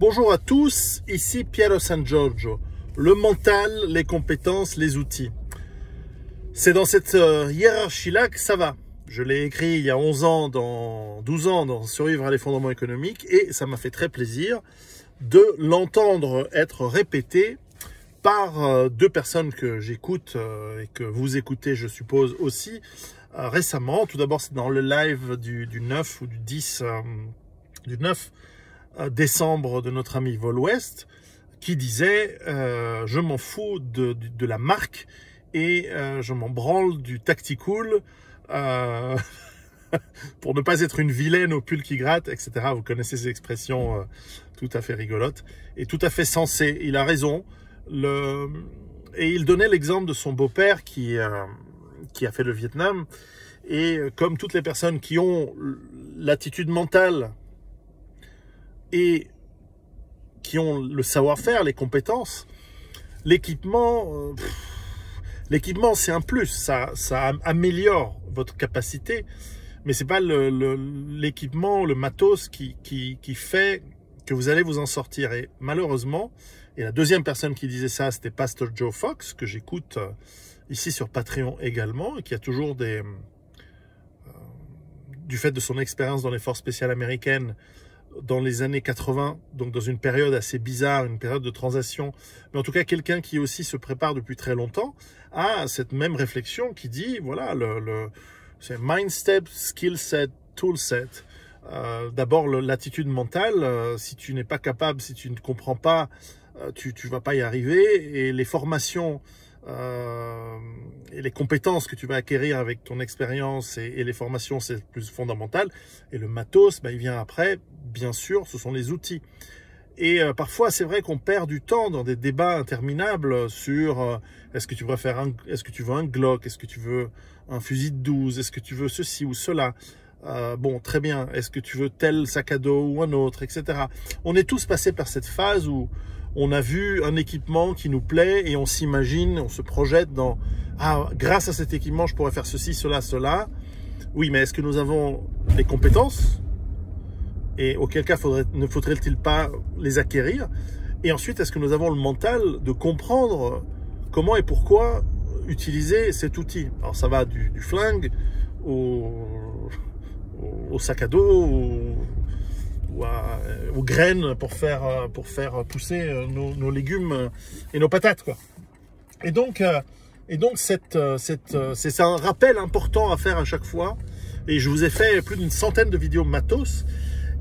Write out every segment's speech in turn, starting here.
Bonjour à tous, ici Piero San Giorgio. Le mental, les compétences, les outils. C'est dans cette hiérarchie-là que ça va. Je l'ai écrit il y a 12 ans dans Survivre à l'effondrement économique et ça m'a fait très plaisir de l'entendre être répété par deux personnes que j'écoute et que vous écoutez, je suppose, aussi récemment. Tout d'abord, c'est dans le live du 9 ou du 10 du 9 décembre de notre ami Vol West qui disait je m'en fous de la marque et je m'en branle du tactical pour ne pas être une vilaine au pull qui gratte, etc. Vous connaissez ces expressions tout à fait rigolotes et tout à fait sensées. Il a raison. Et il donnait l'exemple de son beau-père qui a fait le Vietnam. Et comme toutes les personnes qui ont l'attitude mentale et qui ont le savoir-faire, les compétences, l'équipement, c'est un plus, ça améliore votre capacité, mais c'est pas l'équipement, le matos qui fait que vous allez vous en sortir. Et malheureusement, et la deuxième personne qui disait ça, c'était Pastor Joe Fox, que j'écoute ici sur Patreon également, et qui a toujours du fait de son expérience dans les forces spéciales américaines, dans les années 80, donc dans une période assez bizarre, une période de transition, mais en tout cas quelqu'un qui aussi se prépare depuis très longtemps, a cette même réflexion qui dit, voilà, c'est mindset, skill set, tool set. D'abord l'attitude mentale, si tu n'es pas capable, si tu ne comprends pas, tu vas pas y arriver, et les formations et les compétences que tu vas acquérir avec ton expérience et les formations, c'est plus fondamental. Et le matos, il vient après, bien sûr, ce sont les outils. Et parfois, c'est vrai qu'on perd du temps dans des débats interminables sur est-ce que tu préfères est-ce que tu veux un Glock, est-ce que tu veux un fusil de 12, est-ce que tu veux ceci ou cela. Bon, très bien, est-ce que tu veux tel sac à dos ou un autre, etc. On est tous passés par cette phase où on a vu un équipement qui nous plaît et on s'imagine, on se projette dans « Ah, grâce à cet équipement, je pourrais faire ceci, cela, cela. » Oui, mais est-ce que nous avons les compétences? Et auquel cas, ne faudrait-il pas les acquérir? Et ensuite, est-ce que nous avons le mental de comprendre comment et pourquoi utiliser cet outil? Alors, ça va du flingue au sac à dos, aux graines pour faire pousser nos légumes et nos patates, quoi. Et donc c'est un rappel important à faire à chaque fois. Et je vous ai fait plus d'une centaine de vidéos matos.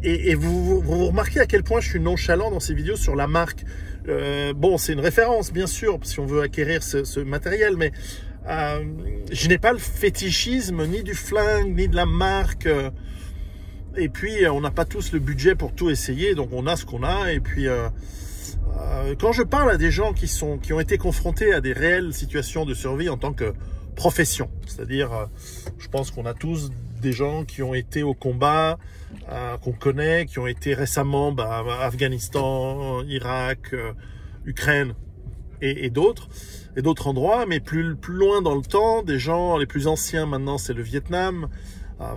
Et vous remarquez à quel point je suis nonchalant dans ces vidéos sur la marque. Bon, c'est une référence, bien sûr, si on veut acquérir ce matériel, mais je n'ai pas le fétichisme ni du flingue, ni de la marque. Et puis, on n'a pas tous le budget pour tout essayer, donc on a ce qu'on a. Et puis, quand je parle à des gens qui ont été confrontés à des réelles situations de survie en tant que profession, c'est-à-dire, je pense qu'on a tous des gens qui ont été au combat, qu'on connaît, qui ont été récemment Afghanistan, Irak, Ukraine et d'autres endroits, mais plus loin dans le temps, des gens, les plus anciens maintenant, c'est le Vietnam.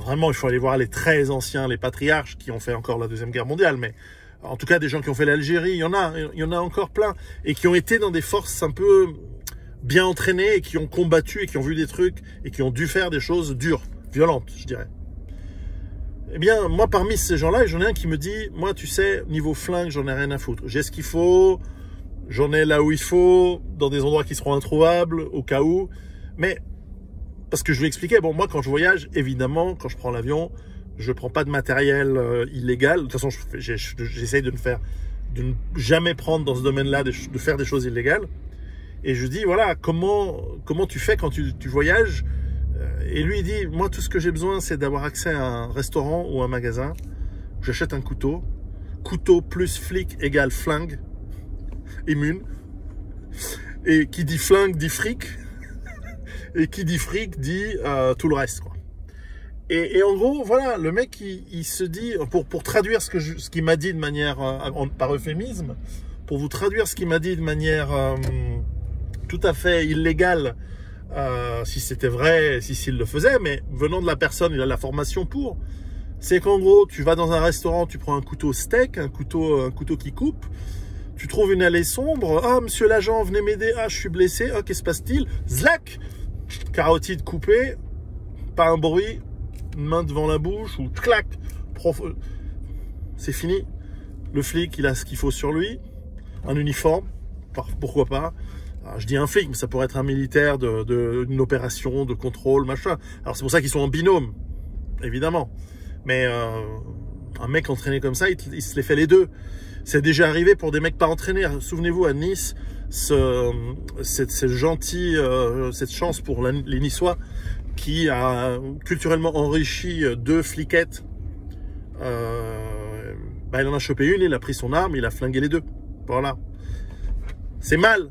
Vraiment, il faut aller voir les très anciens, les patriarches qui ont fait encore la Deuxième Guerre mondiale, mais en tout cas des gens qui ont fait l'Algérie, il y en a encore plein, et qui ont été dans des forces un peu bien entraînées, et qui ont combattu, et qui ont vu des trucs, et qui ont dû faire des choses dures, violentes, je dirais. Eh bien, moi, parmi ces gens-là, j'en ai un qui me dit, moi, tu sais, niveau flingue, j'en ai rien à foutre. J'ai ce qu'il faut, j'en ai là où il faut, dans des endroits qui seront introuvables, au cas où, mais parce que je lui expliquais, bon, moi, quand je voyage, évidemment, quand je prends l'avion, je prends pas de matériel illégal. De toute façon, j'essaye de ne jamais prendre dans ce domaine-là, de faire des choses illégales. Et je dis, voilà, comment tu fais quand tu voyages? Et lui, il dit, moi, tout ce que j'ai besoin, c'est d'avoir accès à un restaurant ou un magasin. J'achète un couteau. Couteau plus flic égale flingue. Immune. Et qui dit flingue dit fric. Et qui dit fric dit tout le reste, quoi. Et en gros, voilà, le mec, il se dit, pour traduire ce qu'il m'a dit de manière, par euphémisme, pour vous traduire ce qu'il m'a dit de manière tout à fait illégale, si c'était vrai, s'il le faisait, mais venant de la personne, il a la formation pour. C'est qu'en gros, tu vas dans un restaurant, tu prends un couteau steak, un couteau qui coupe, tu trouves une allée sombre, ah, monsieur l'agent, venez m'aider, ah, je suis blessé, ah, qu'est-ce qui se passe-t-il? Zlac! Carotide coupée, pas un bruit, une main devant la bouche, ou clac, c'est fini. Le flic, il a ce qu'il faut sur lui, un uniforme, pourquoi pas. Alors, je dis un flic, mais ça pourrait être un militaire d'une opération, de contrôle, machin. Alors c'est pour ça qu'ils sont en binôme, évidemment. Mais un mec entraîné comme ça, il se les fait les deux. C'est déjà arrivé pour des mecs pas entraînés. Souvenez-vous, à Nice, cette chance pour les Niçois qui a culturellement enrichi 2 fliquettes. Il en a chopé une, il a pris son arme, il a flingué les 2. Voilà. C'est mal,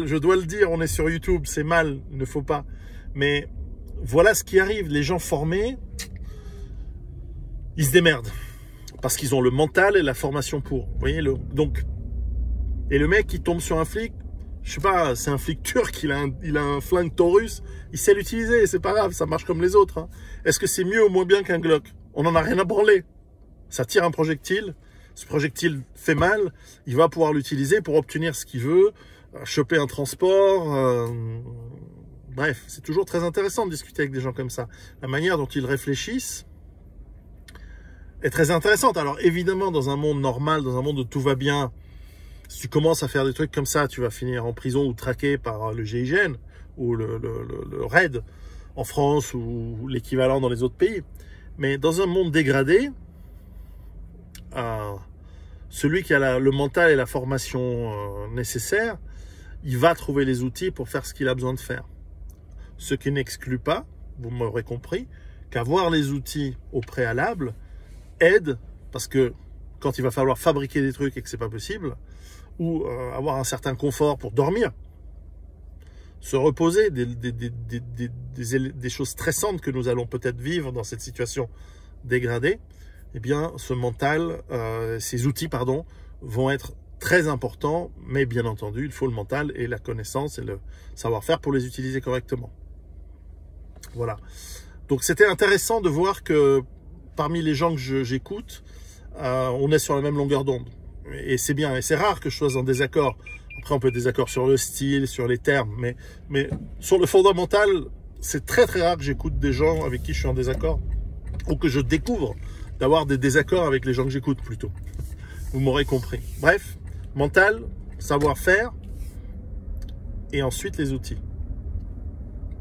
je dois le dire, on est sur YouTube, c'est mal, il ne faut pas. Mais voilà ce qui arrive, les gens formés, ils se démerdent. Parce qu'ils ont le mental et la formation pour. Vous voyez, et le mec qui tombe sur un flic, je sais pas, c'est un flic turc, il a un flingue Taurus, il sait l'utiliser, c'est pas grave, ça marche comme les autres. Hein. Est-ce que c'est mieux ou moins bien qu'un Glock? On en a rien à branler. Ça tire un projectile, ce projectile fait mal, il va pouvoir l'utiliser pour obtenir ce qu'il veut, choper un transport. Bref, c'est toujours très intéressant de discuter avec des gens comme ça. La manière dont ils réfléchissent est très intéressante. Alors évidemment, dans un monde normal, dans un monde où tout va bien, si tu commences à faire des trucs comme ça, tu vas finir en prison ou traqué par le GIGN ou le RAID en France ou l'équivalent dans les autres pays. Mais dans un monde dégradé, celui qui a le mental et la formation nécessaire, il va trouver les outils pour faire ce qu'il a besoin de faire. Ce qui n'exclut pas, vous m'aurez compris, qu'avoir les outils au préalable aide, parce que quand il va falloir fabriquer des trucs et que c'est pas possible, ou avoir un certain confort pour dormir, se reposer des choses stressantes que nous allons peut-être vivre dans cette situation dégradée, eh bien, ce mental, ces outils, pardon, vont être très importants, mais bien entendu, il faut le mental et la connaissance et le savoir-faire pour les utiliser correctement. Voilà. Donc, c'était intéressant de voir que parmi les gens que j'écoute, on est sur la même longueur d'onde. Et c'est bien, et c'est rare que je sois en désaccord. Après, on peut être désaccord sur le style, sur les termes, mais sur le fondamental, c'est très très rare que j'écoute des gens avec qui je suis en désaccord, ou que je découvre d'avoir des désaccords avec les gens que j'écoute plutôt. Vous m'aurez compris. Bref, mental, savoir-faire, et ensuite les outils.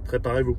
Préparez-vous.